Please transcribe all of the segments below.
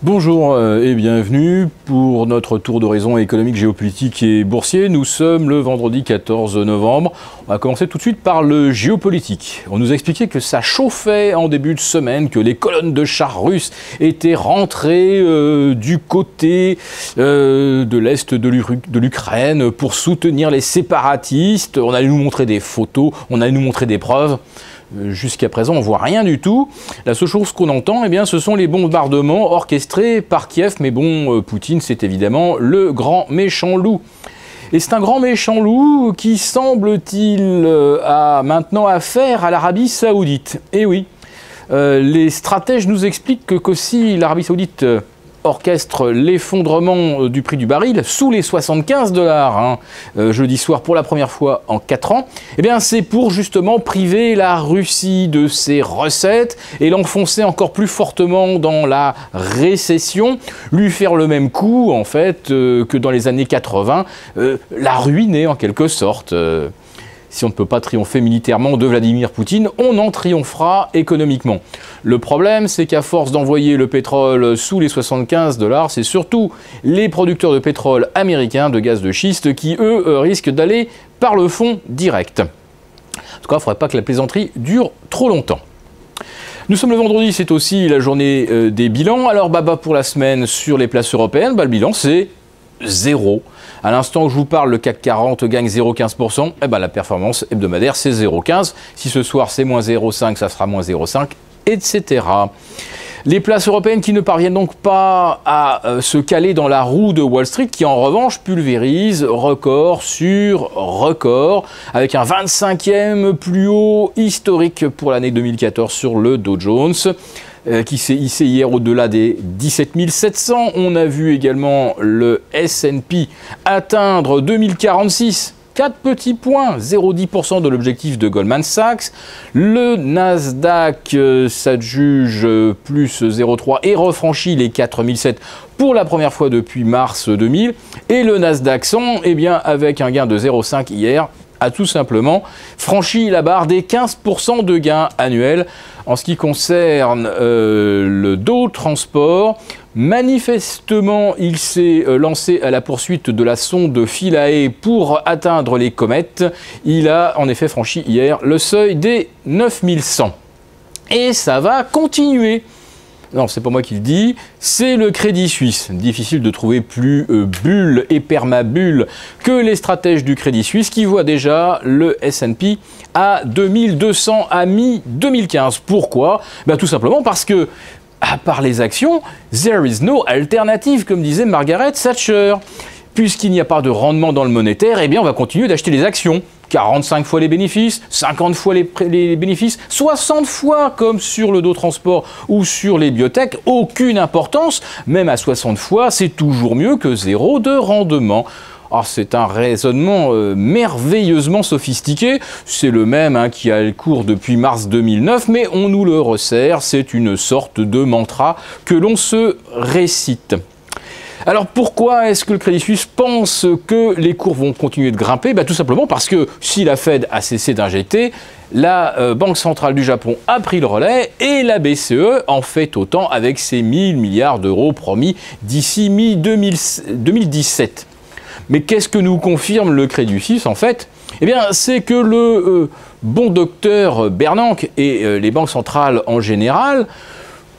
Bonjour et bienvenue pour notre tour d'horizon économique, géopolitique et boursier. Nous sommes le vendredi 14 novembre. On va commencer tout de suite par le géopolitique. On nous a expliqué que ça chauffait en début de semaine, que les colonnes de chars russes étaient rentrées du côté de l'Est de l'Ukraine pour soutenir les séparatistes. On allait nous montrer des photos, on allait nous montrer des preuves. Jusqu'à présent, on ne voit rien du tout. La seule chose qu'on entend, ce sont les bombardements orchestrés par Kiev. Mais bon, Poutine, c'est évidemment le grand méchant loup. Et c'est un grand méchant loup qui, semble-t-il, a maintenant affaire à l'Arabie Saoudite. Et oui, les stratèges nous expliquent que si l'Arabie Saoudite orchestre l'effondrement du prix du baril sous les 75 $, jeudi soir pour la première fois en 4 ans, c'est pour justement priver la Russie de ses recettes et l'enfoncer encore plus fortement dans la récession, lui faire le même coup en fait que dans les années 80, la ruiner en quelque sorte. Si on ne peut pas triompher militairement de Vladimir Poutine, on en triomphera économiquement. Le problème, c'est qu'à force d'envoyer le pétrole sous les 75 $, c'est surtout les producteurs de pétrole américains, de gaz de schiste, qui, eux, risquent d'aller par le fond direct. En tout cas, il ne faudrait pas que la plaisanterie dure trop longtemps. Nous sommes le vendredi, c'est aussi la journée des bilans. Alors, baba pour la semaine sur les places européennes, le bilan, c'est zéro. À l'instant où je vous parle, le CAC 40 gagne 0,15%. La performance hebdomadaire, c'est 0,15. Si ce soir, c'est moins 0,5, ça sera moins 0,5, etc. Les places européennes qui ne parviennent donc pas à se caler dans la roue de Wall Street, qui en revanche pulvérise record sur record, avec un 25e plus haut historique pour l'année 2014 sur le Dow Jones, qui s'est hissé hier au-delà des 17 700. On a vu également le S&P atteindre 2046. 4 petits points, 0,10% de l'objectif de Goldman Sachs. Le Nasdaq s'adjuge plus 0,3 et refranchit les 4007 pour la première fois depuis mars 2000. Et le Nasdaq 100, avec un gain de 0,5 hier, a tout simplement franchi la barre des 15% de gains annuels. En ce qui concerne le Dow Transport, manifestement, il s'est lancé à la poursuite de la sonde Philae pour atteindre les comètes. Il a en effet franchi hier le seuil des 9100. Et ça va continuer. Non, c'est pas moi qui le dis, c'est le Crédit Suisse. Difficile de trouver plus bulle et permabulle que les stratèges du Crédit Suisse qui voient déjà le S&P à 2200 à mi-2015. Pourquoi ? Tout simplement parce que, à part les actions, there is no alternative, comme disait Margaret Thatcher. Puisqu'il n'y a pas de rendement dans le monétaire, on va continuer d'acheter les actions. 45 fois les bénéfices, 50 fois les bénéfices, 60 fois comme sur le Dow Transport ou sur les biotech, aucune importance. Même à 60 fois, c'est toujours mieux que zéro de rendement. Alors c'est un raisonnement merveilleusement sophistiqué, c'est le même qui a le cours depuis mars 2009, mais on nous le resserre, c'est une sorte de mantra que l'on se récite. Alors pourquoi est-ce que le Crédit Suisse pense que les cours vont continuer de grimper ? Tout simplement parce que si la Fed a cessé d'injecter, la Banque centrale du Japon a pris le relais et la BCE en fait autant avec ses 1000 milliards d'euros promis d'ici mi-2017. Mais qu'est-ce que nous confirme le Crédit Suisse en fait ? C'est que le bon docteur Bernanke et les banques centrales en général,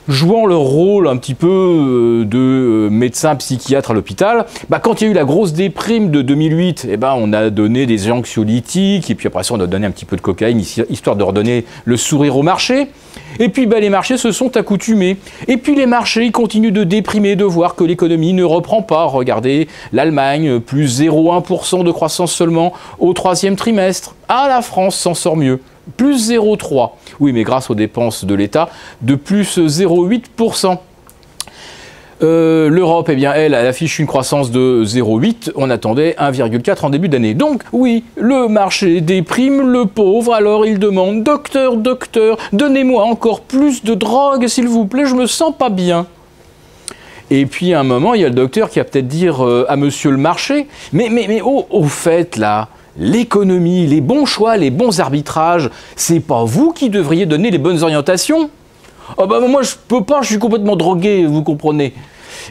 jouant leur rôle un petit peu de médecin psychiatre à l'hôpital, quand il y a eu la grosse déprime de 2008, on a donné des anxiolytiques, et puis après ça on a donné un petit peu de cocaïne, histoire de redonner le sourire au marché. Et puis les marchés se sont accoutumés. Et puis les marchés ils continuent de déprimer, de voir que l'économie ne reprend pas. Regardez l'Allemagne, plus 0,1% de croissance seulement au 3e trimestre. La France s'en sort mieux. Plus 0,3. Oui, mais grâce aux dépenses de l'État, de plus 0,8%. L'Europe, elle affiche une croissance de 0,8. On attendait 1,4 en début d'année. Donc, oui, le marché déprime le pauvre. Alors, il demande « Docteur, docteur, donnez-moi encore plus de drogue, s'il vous plaît, je me sens pas bien. » Et puis, à un moment, il y a le docteur qui va peut-être dire à monsieur le marché « Mais au fait, là, l'économie, les bons choix, les bons arbitrages, c'est pas vous qui devriez donner les bonnes orientations ? Ah bah moi je peux pas, je suis complètement drogué, vous comprenez.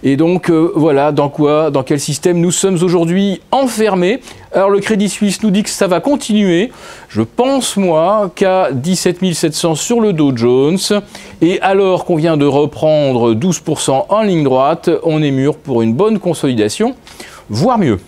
Et donc voilà dans quel système nous sommes aujourd'hui enfermés. Alors le Crédit Suisse nous dit que ça va continuer. Je pense moi qu'à 17 700 sur le Dow Jones. Et alors qu'on vient de reprendre 12% en ligne droite, on est mûr pour une bonne consolidation, voire mieux.